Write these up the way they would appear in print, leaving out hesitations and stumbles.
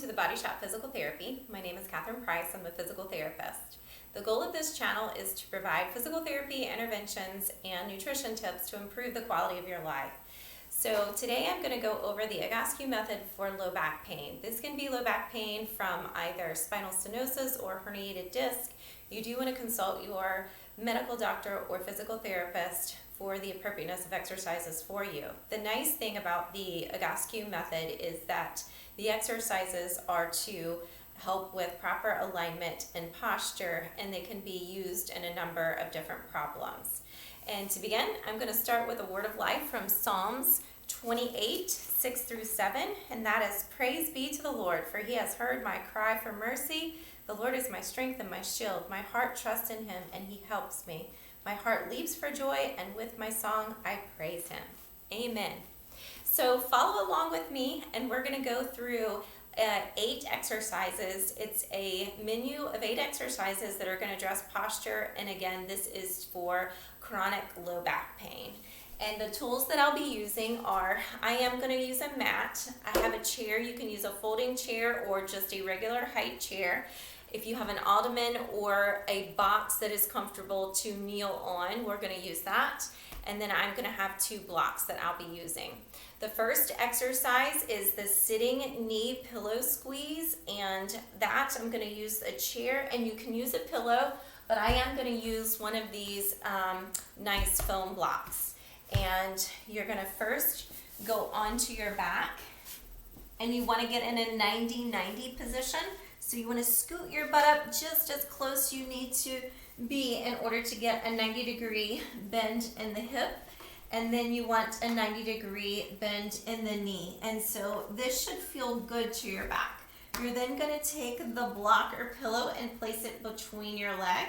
the Body Shop Physical Therapy. My name is Catherine Price. I'm a physical therapist. The goal of this channel is to provide physical therapy, interventions, and nutrition tips to improve the quality of your life. So today I'm going to go over the Egoscue method for low back pain. This can be low back pain from either spinal stenosis or herniated disc. You do want to consult your medical doctor or physical therapist for the appropriateness of exercises for you. The nice thing about the Egoscue method is that the exercises are to help with proper alignment and posture, and they can be used in a number of different problems. And to begin, I'm going to start with a word of life from Psalms 28, 6 through 7, and that is, "Praise be to the Lord, for he has heard my cry for mercy. The Lord is my strength and my shield. My heart trusts in him, and he helps me. My heart leaps for joy, and with my song I praise him." Amen. So follow along with me, and we're going to go through 8 exercises. It's a menu of 8 exercises that are going to address posture, and again, this is for chronic low back pain. And the tools that I'll be using are, I am going to use a mat. I have a chair. You can use a folding chair or just a regular height chair. If you have an ottoman or a box that is comfortable to kneel on, we're going to use that. And then I'm going to have 2 blocks that I'll be using. The first exercise is the sitting knee pillow squeeze, and that I'm going to use a chair, and you can use a pillow, but I am going to use one of these nice foam blocks. And you're going to first go onto your back, and you want to get in a 90-90 position. So you want to scoot your butt up just as close you need to be in order to get a 90-degree bend in the hip. And then you want a 90-degree bend in the knee. And so this should feel good to your back. You're then going to take the block or pillow and place it between your leg.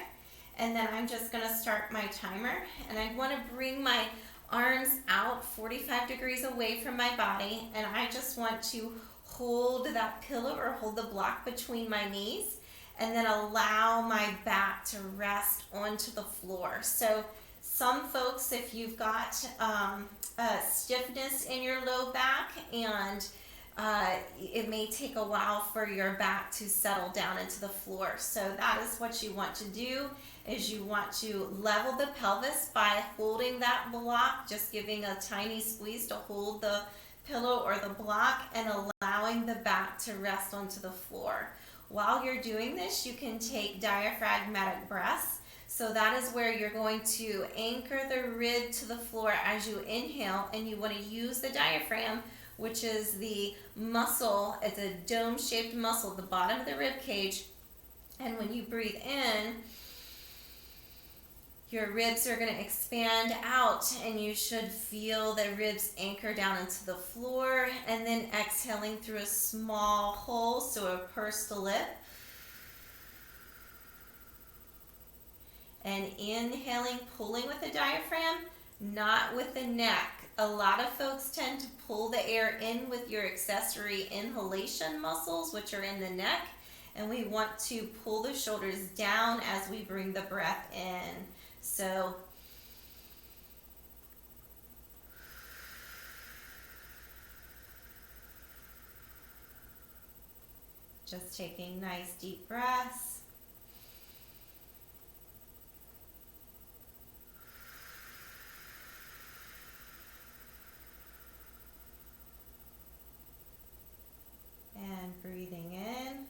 And then I'm just going to start my timer. And I want to bring my arms out 45 degrees away from my body. And I just want to hold that pillow or hold the block between my knees, and then allow my back to rest onto the floor. So some folks, if you've got stiffness in your low back, and it may take a while for your back to settle down into the floor. So that is what you want to do, is you want to level the pelvis by holding that block, just giving a tiny squeeze to hold the pillow or the block, and allowing the back to rest onto the floor. While you're doing this, you can take diaphragmatic breaths. So that is where you're going to anchor the rib to the floor as you inhale, and you want to use the diaphragm, which is the muscle. It's a dome-shaped muscle at the bottom of the rib cage. And when you breathe in, your ribs are going to expand out, and you should feel the ribs anchor down into the floor. And then exhaling through a small hole, so a pursed lip. And inhaling, pulling with the diaphragm, not with the neck. A lot of folks tend to pull the air in with your accessory inhalation muscles, which are in the neck. And we want to pull the shoulders down as we bring the breath in. So just taking nice deep breaths. And breathing in.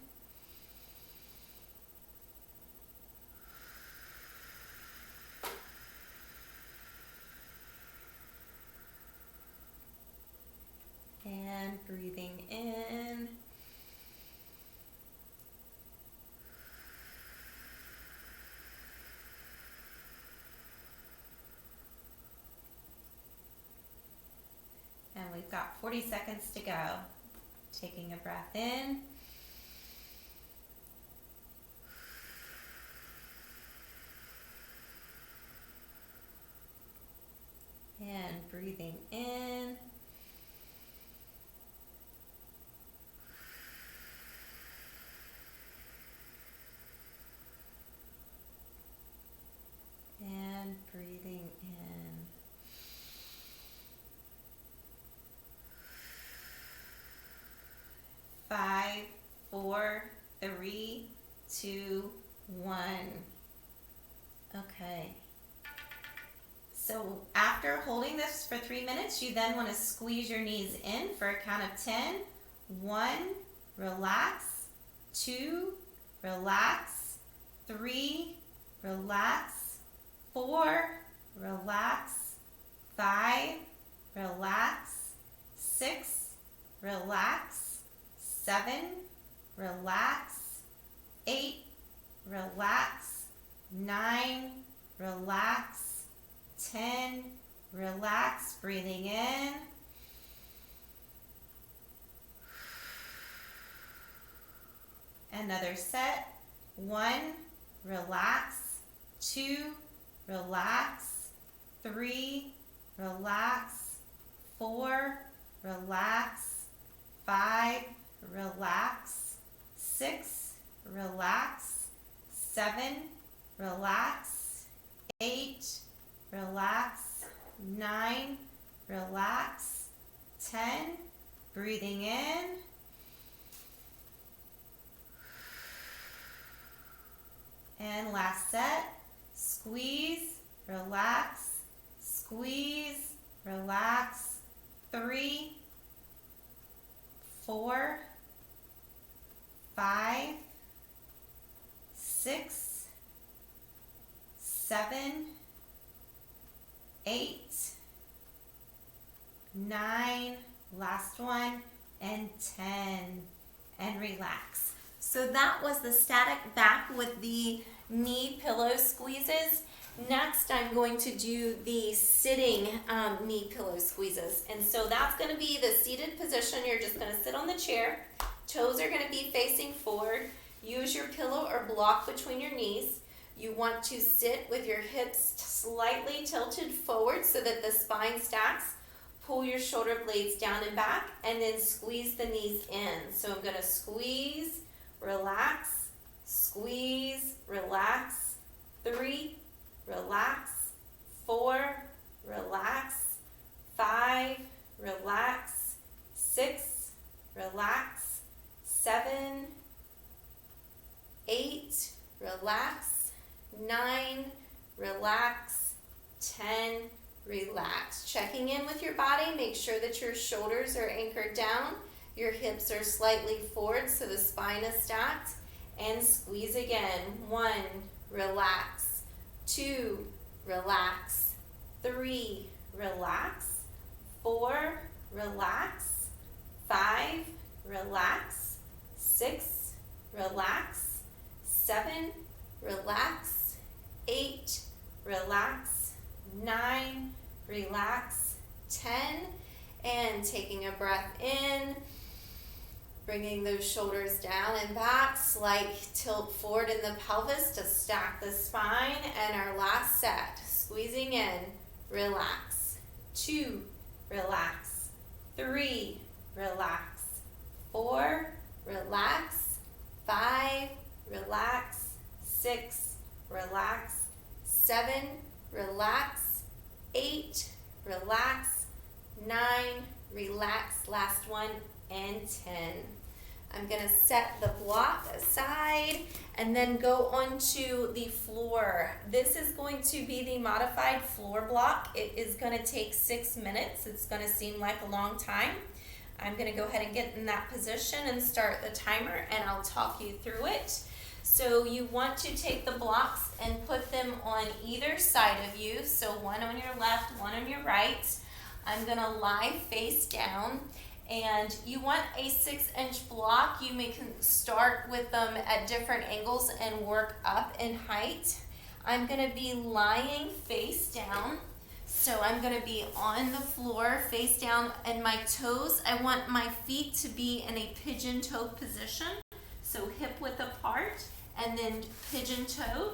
And breathing in. And we've got 40 seconds to go. Taking a breath in. And breathing in. And breathing in. 5, 2, 1. Okay. So after holding this for 3 minutes, you then want to squeeze your knees in for a count of 10. 1, relax. 2, relax. 3, relax. 4, relax. 5, relax. 6, relax. 7, relax. 8, relax. 9, relax. 10, relax, breathing in. Another set. 1, relax. 2, relax. 3, relax. 4, relax. 5, relax. 6, relax. 7, relax. 8, relax. 9, relax. 10, breathing in. And last set. Squeeze, relax, squeeze, relax. 3, 4, 5, 6, 7, 8, 9, last one, and 10, and relax. So that was the static back with the knee pillow squeezes. Next, I'm going to do the sitting knee pillow squeezes. And so that's going to be the seated position. You're just going to sit on the chair. Toes are going to be facing forward. Use your pillow or block between your knees. You want to sit with your hips slightly tilted forward so that the spine stacks. Pull your shoulder blades down and back, and then squeeze the knees in. So I'm going to squeeze, relax, squeeze, relax. 3, relax. 4, relax. 5, relax. 6, relax. 7, 8, relax. 9, relax. 10, relax. Checking in with your body, make sure that your shoulders are anchored down, your hips are slightly forward so the spine is stacked, and squeeze again. 1, relax. 2, relax. 3, relax. 4, relax. 5, relax. 6, relax. 7, relax. 8, relax. 9, relax. 10, and taking a breath in, bringing those shoulders down and back, slight tilt forward in the pelvis to stack the spine, and our last set, squeezing in, relax. 2, relax. 3, relax. 4, relax. 5, relax. 6, relax. 7, relax. 8, relax. 9, relax. Last one, and 10. I'm going to set the block aside and then go onto the floor. This is going to be the modified floor block. It is going to take 6 minutes. It's going to seem like a long time. I'm going to go ahead and get in that position and start the timer, and I'll talk you through it. So you want to take the blocks and put them on either side of you. So one on your left, one on your right. I'm going to lie face down. And you want a 6-inch block. You can start with them at different angles and work up in height. I'm going to be lying face down. So I'm going to be on the floor face down, and my toes, I want my feet to be in a pigeon toe position. So hip width apart and then pigeon toe.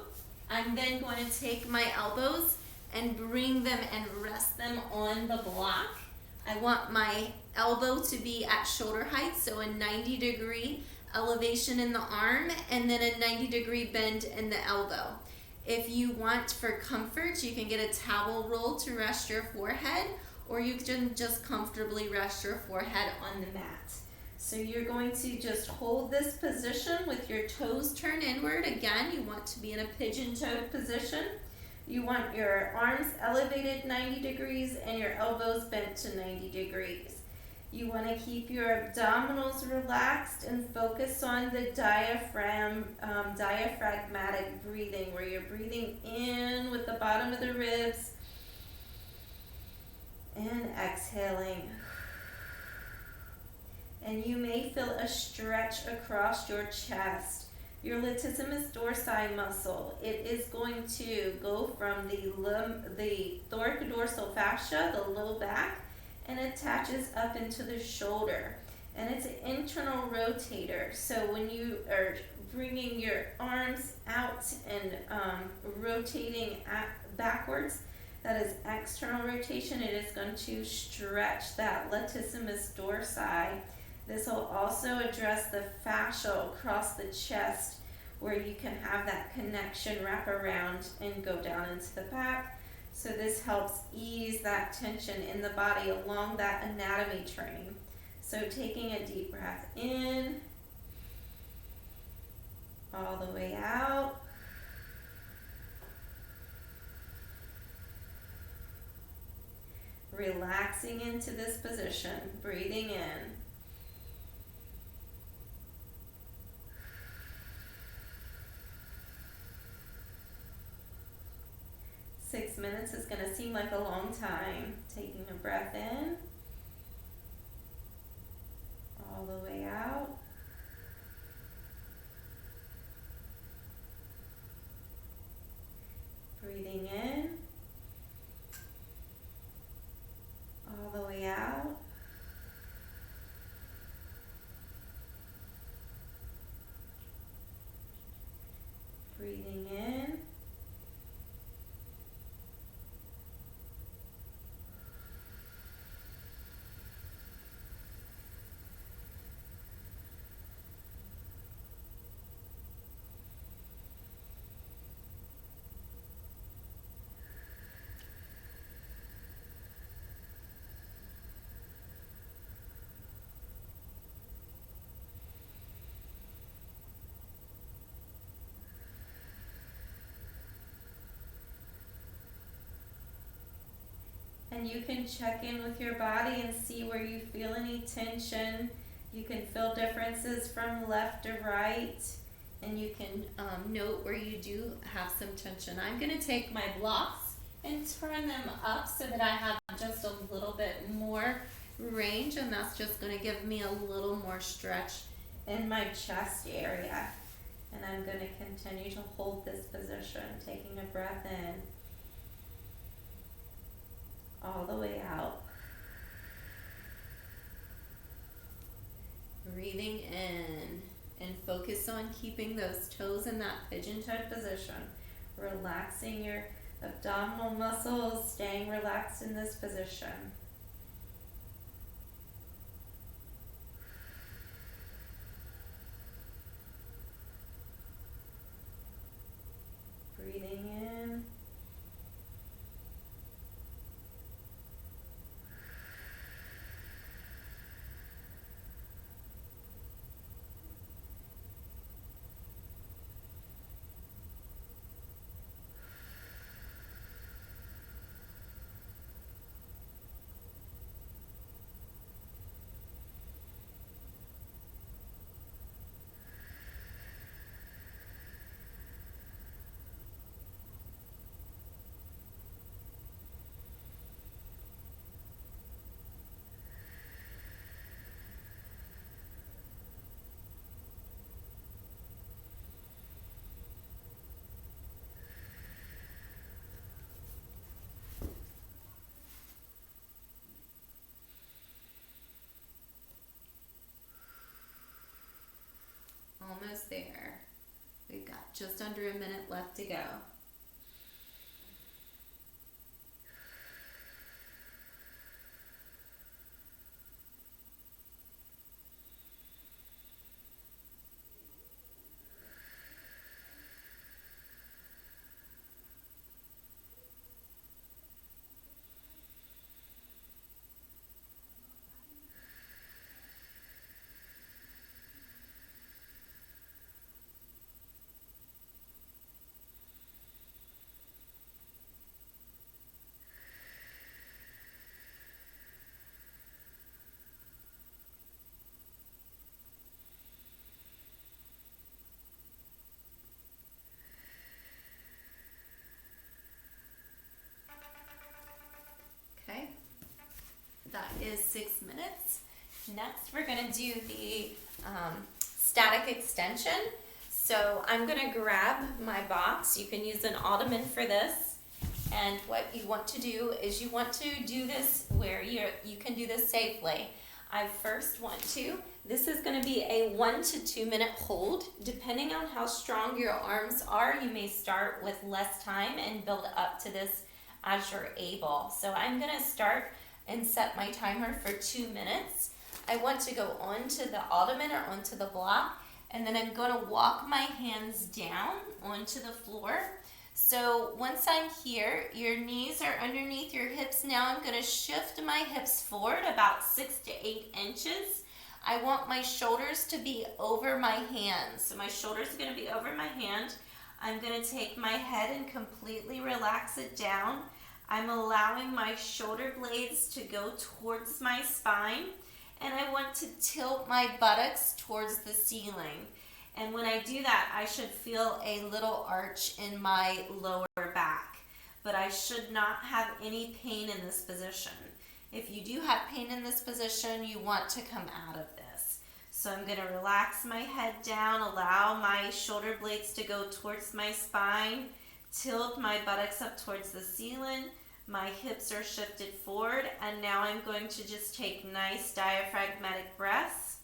I'm then going to take my elbows and bring them and rest them on the block. I want my elbow to be at shoulder height, so a 90-degree elevation in the arm, and then a 90-degree bend in the elbow. If you want for comfort, you can get a towel roll to rest your forehead, or you can just comfortably rest your forehead on the mat. So you're going to just hold this position with your toes turned inward. Again, you want to be in a pigeon-toed position. You want your arms elevated 90 degrees and your elbows bent to 90 degrees. You want to keep your abdominals relaxed and focus on the diaphragmatic breathing, where you're breathing in with the bottom of the ribs and exhaling. And you may feel a stretch across your chest. Your latissimus dorsi muscle, it is going to go from the thoracodorsal fascia, the low back, and attaches up into the shoulder. And it's an internal rotator. So when you are bringing your arms out and rotating backwards, that is external rotation. It is going to stretch that latissimus dorsi. This will also address the fascia across the chest, where you can have that connection wrap around and go down into the back. So this helps ease that tension in the body along that anatomy train. So taking a deep breath in, all the way out. Relaxing into this position, breathing in. Six minutes is going to seem like a long time. Taking a breath in, all the way out. Breathing in, all the way out. Breathing in. And you can check in with your body and see where you feel any tension. You can feel differences from left to right, and you can note where you do have some tension. I'm going to take my blocks and turn them up so that I have just a little bit more range, and that's just going to give me a little more stretch in my chest area. And I'm going to continue to hold this position, taking a breath in, all the way out. Breathing in, and focus on keeping those toes in that pigeon-toed position. Relaxing your abdominal muscles, staying relaxed in this position. Breathing in. Almost there. We've got just under a minute left to go. is 6 minutes. Next, we're going to do the static extension. So I'm going to grab my box. You can use an ottoman for this. And what you want to do is you want to do this where you can do this safely. I first want to, this is going to be a 1 to 2 minute hold. Depending on how strong your arms are, you may start with less time and build up to this as you're able. So I'm going to start and set my timer for 2 minutes. I want to go onto the ottoman or onto the block, and then I'm going to walk my hands down onto the floor. So once I'm here, your knees are underneath your hips. Now I'm going to shift my hips forward about 6 to 8 inches. I want my shoulders to be over my hands. So my shoulders are going to be over my hand. I'm going to take my head and completely relax it down. I'm allowing my shoulder blades to go towards my spine, and I want to tilt my buttocks towards the ceiling. And when I do that, I should feel a little arch in my lower back, but I should not have any pain in this position. If you do have pain in this position, you want to come out of this. So I'm going to relax my head down, allow my shoulder blades to go towards my spine, tilt my buttocks up towards the ceiling. My hips are shifted forward, and now I'm going to just take nice diaphragmatic breaths.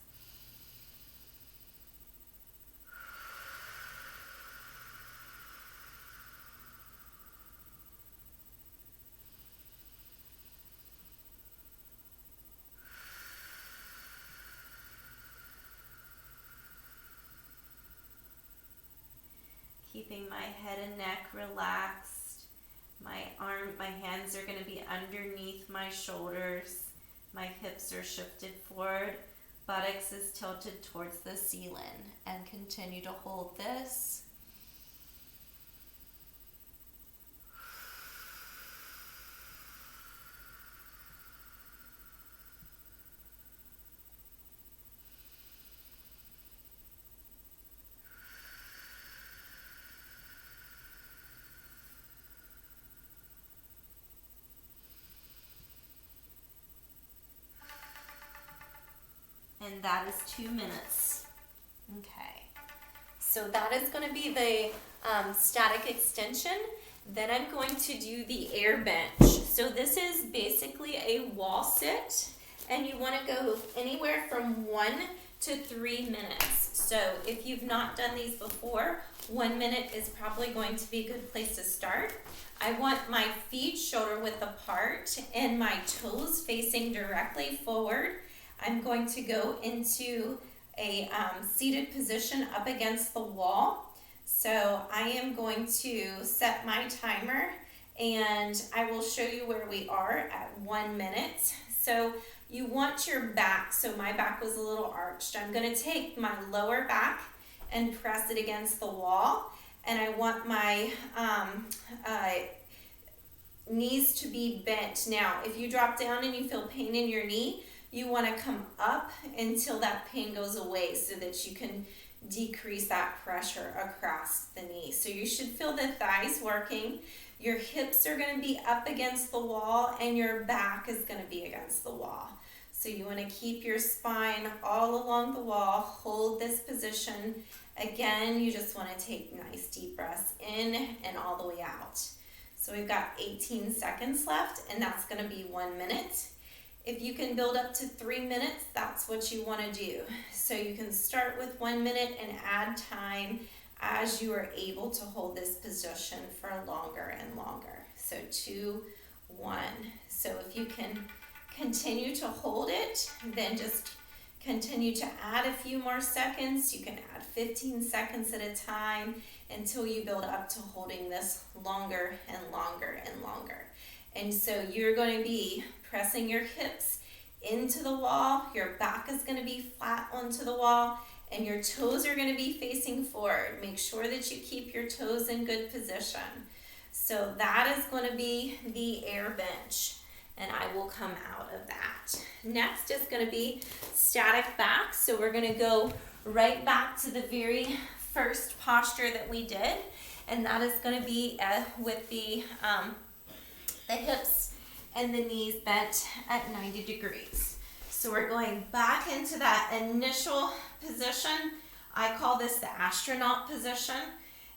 Keeping my head and neck relaxed. My hands are going to be underneath my shoulders. My hips are shifted forward. Buttocks is tilted towards the ceiling. And continue to hold this. And that is 2 minutes. Okay, so that is going to be the static extension. Then I'm going to do the air bench. So this is basically a wall sit, and you want to go anywhere from 1 to 3 minutes. So if you've not done these before, 1 minute is probably going to be a good place to start. I want my feet shoulder width apart and my toes facing directly forward. I'm going to go into a seated position up against the wall. So I am going to set my timer, and I will show you where we are at 1 minute. So you want your back, so my back was a little arched. I'm going to take my lower back and press it against the wall, and I want my knees to be bent. Now, if you drop down and you feel pain in your knee, you want to come up until that pain goes away so that you can decrease that pressure across the knee. So you should feel the thighs working. Your hips are going to be up against the wall, and your back is going to be against the wall. So you want to keep your spine all along the wall. Hold this position. Again, you just want to take nice deep breaths in and all the way out. So we've got 18 seconds left, and that's going to be 1 minute. If you can build up to 3 minutes, that's what you want to do. So you can start with 1 minute and add time as you are able to hold this position for longer and longer. So 2, 1. So if you can continue to hold it, then just continue to add a few more seconds. You can add 15 seconds at a time until you build up to holding this longer and longer and longer. And so you're going to be pressing your hips into the wall. Your back is going to be flat onto the wall, and your toes are going to be facing forward. Make sure that you keep your toes in good position. So that is going to be the air bench, and I will come out of that. Next is going to be static back. So we're going to go right back to the very first posture that we did, and that is going to be with the hips and the knees bent at 90 degrees. So we're going back into that initial position. I call this the astronaut position.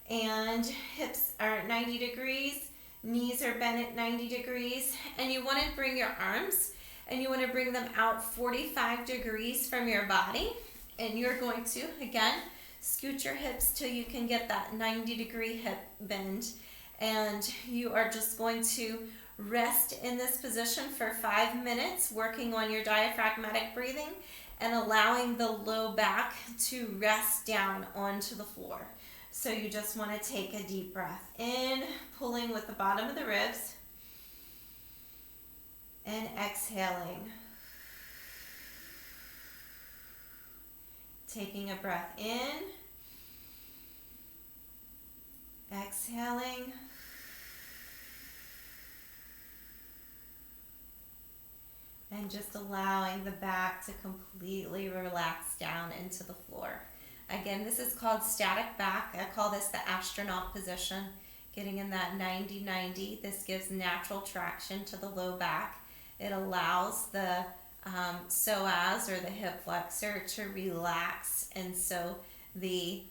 And hips are at 90 degrees, knees are bent at 90 degrees, and you want to bring your arms and you want to bring them out 45 degrees from your body. And you're going to, again, scoot your hips till you can get that 90-degree hip bend. And you are just going to rest in this position for 5 minutes, working on your diaphragmatic breathing and allowing the low back to rest down onto the floor. So you just want to take a deep breath in, pulling with the bottom of the ribs, and exhaling. Taking a breath in, exhaling, and just allowing the back to completely relax down into the floor. Again, this is called static back. I call this the astronaut position, getting in that 90-90. This gives natural traction to the low back. It allows the psoas, or the hip flexor, to relax, and so the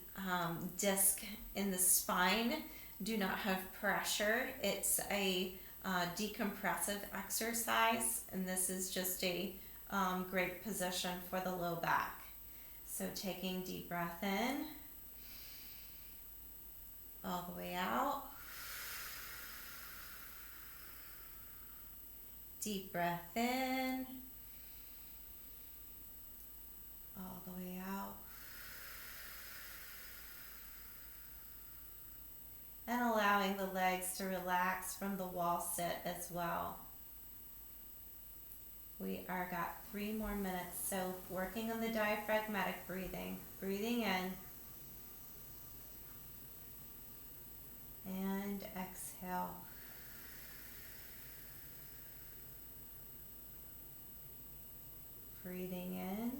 disc in the spine do not have pressure. It's a decompressive exercise, and this is just a great position for the low back. So taking deep breath in, all the way out. Deep breath in, all the way out. And allowing the legs to relax from the wall sit as well. We are got 3 more minutes, so working on the diaphragmatic breathing. Breathing in and exhale. Breathing in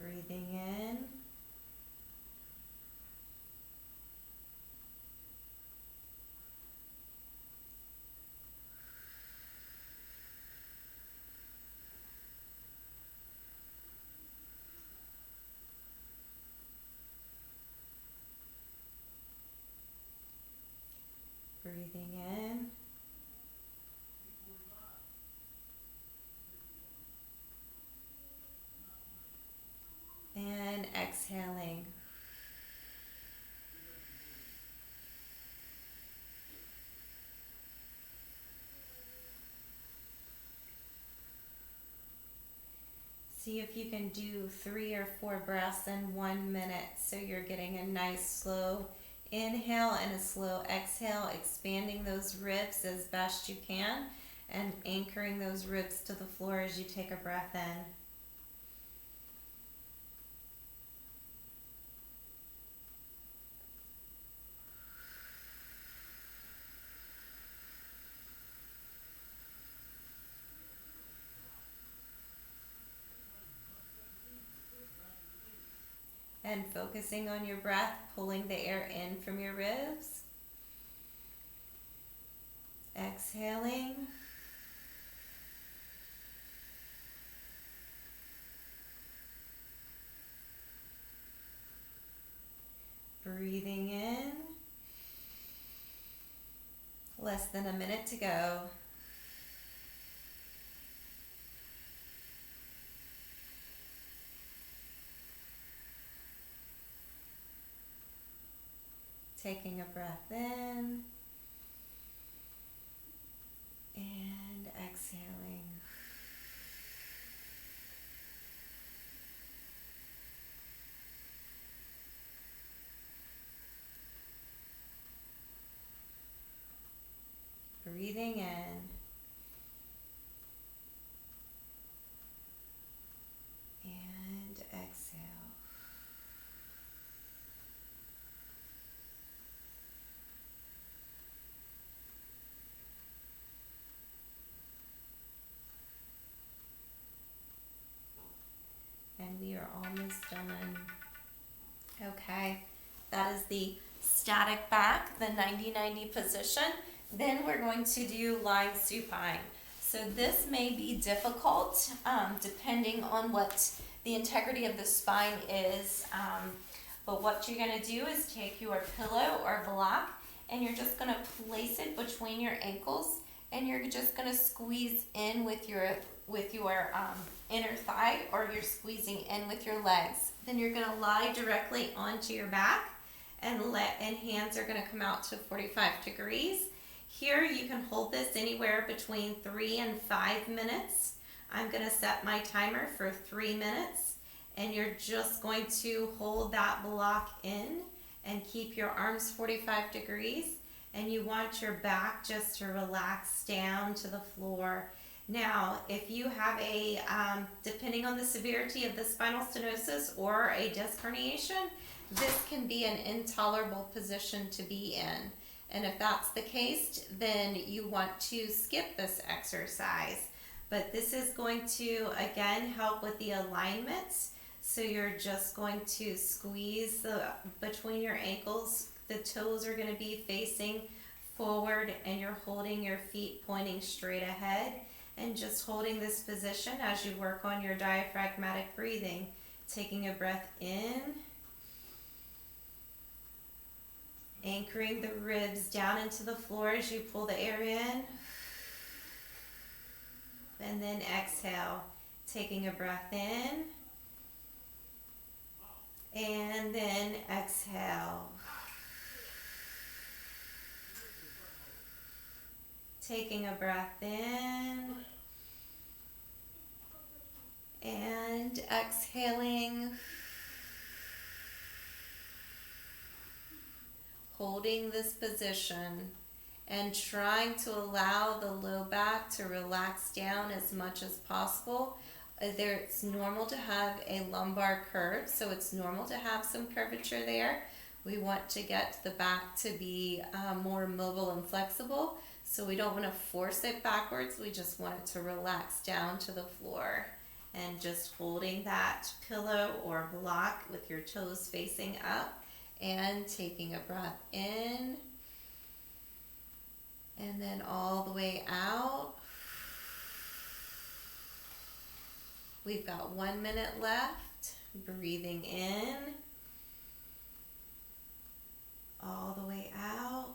breathing in breathing in and exhaling. See if you can do 3 or 4 breaths in 1 minute, so you're getting a nice slow inhale and a slow exhale, expanding those ribs as best you can and anchoring those ribs to the floor as you take a breath in. And focusing on your breath, pulling the air in from your ribs. Exhaling. Breathing in. Less than a minute to go. Taking a breath in and exhaling. Breathing in and exhale. and we are almost done. Okay, that is the static back, the 90-90 position. Then we're going to do lying supine. So this may be difficult depending on what the integrity of the spine is. But what you're going to do is take your pillow or block and you're just going to place it between your ankles, and you're just going to squeeze in with your inner thigh, or you're squeezing in with your legs. Then you're going to lie directly onto your back, and hands are going to come out to 45 degrees. Here you can hold this anywhere between 3 and 5 minutes. I'm going to set my timer for 3 minutes, and you're just going to hold that block in and keep your arms 45 degrees, and you want your back just to relax down to the floor. Now, if you have a, depending on the severity of the spinal stenosis or a disc herniation, this can be an intolerable position to be in. And if that's the case, then you want to skip this exercise. But this is going to, again, help with the alignment. So you're just going to squeeze between your ankles. The toes are going to be facing forward, and you're holding your feet pointing straight ahead, and just holding this position as you work on your diaphragmatic breathing. Taking a breath in, anchoring the ribs down into the floor as you pull the air in, and then exhale, taking a breath in, and then exhale. Taking a breath in, and exhaling. Holding this position and trying to allow the low back to relax down as much as possible. It's normal to have a lumbar curve, so it's normal to have some curvature there. We want to get the back to be more mobile and flexible, so we don't want to force it backwards. We just want it to relax down to the floor. And just holding that pillow or block with your toes facing up, and taking a breath in, and then all the way out. We've got 1 minute left. Breathing in, all the way out.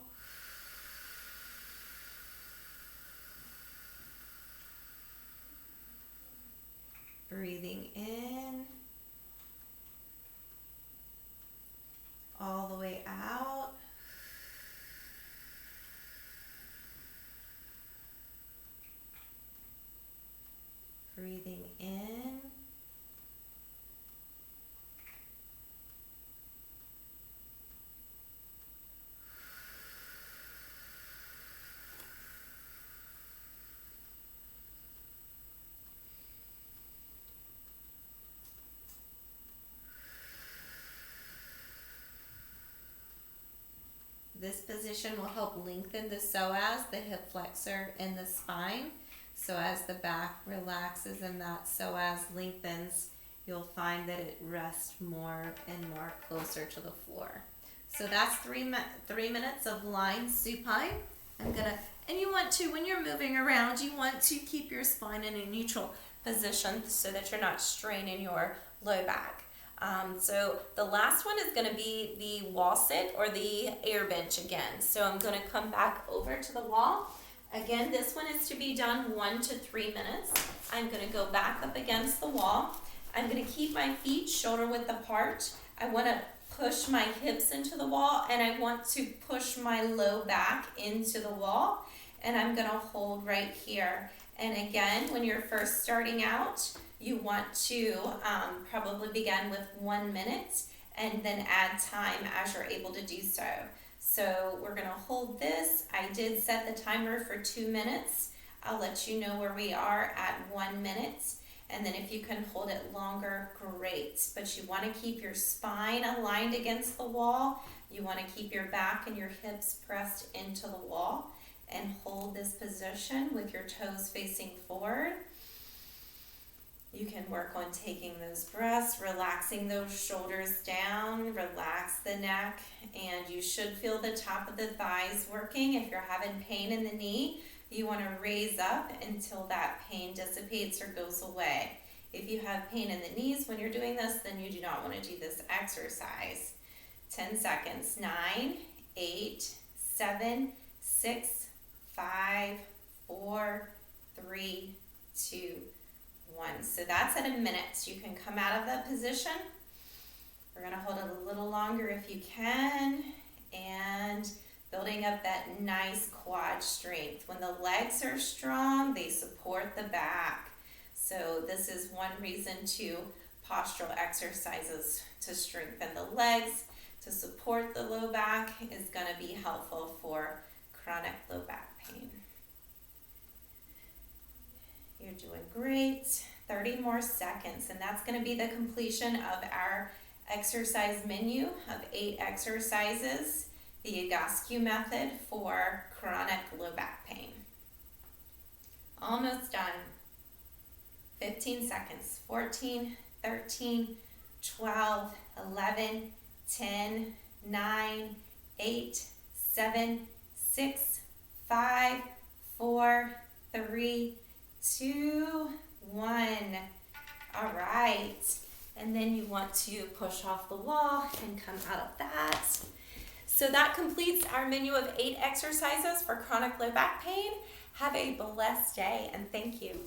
Breathing in, all the way out. Breathing in, this position will help lengthen the psoas, the hip flexor, and the spine. So as the back relaxes and that psoas lengthens, you'll find that it rests more and more closer to the floor. So that's 3 minutes of lying supine. And you want to, when you're moving around, you want to keep your spine in a neutral position so that you're not straining your low back. So the last one is going to be the wall sit or the air bench again. So I'm going to come back over to the wall. Again, this one is to be done 1 to 3 minutes. I'm going to go back up against the wall. I'm going to keep my feet shoulder width apart. I want to push my hips into the wall, and I want to push my low back into the wall, and I'm going to hold right here. And again, when you're first starting out, you want to probably begin with 1 minute and then add time as you're able to do so. So we're going to hold this. I did set the timer for 2 minutes. I'll let you know where we are at 1 minute. And then if you can hold it longer, great. But you want to keep your spine aligned against the wall. You want to keep your back and your hips pressed into the wall. And hold this position with your toes facing forward. You can work on taking those breaths, relaxing those shoulders down, relax the neck, and you should feel the top of the thighs working. If you're having pain in the knee, you want to raise up until that pain dissipates or goes away. If you have pain in the knees when you're doing this, then you do not want to do this exercise. 10 seconds. 9, 8, 7, 6, 5, 4, 3, 2, 1. So that's at a minute. So you can come out of that position. We're going to hold it a little longer if you can, and building up that nice quad strength. When the legs are strong, they support the back. So this is one reason to postural exercises to strengthen the legs, to support the low back is going to be helpful for chronic low back pain. You're doing great. 30 more seconds, and that's going to be the completion of our exercise menu of 8 exercises, the Egoscue method for chronic low back pain. Almost done. 15 seconds. 14, 13, 12, 11, 10, 9, 8, 7, 6, 5, 4, 3, 2, 1. All right. And then you want to push off the wall and come out of that. So that completes our menu of 8 exercises for chronic low back pain. Have a blessed day, and thank you.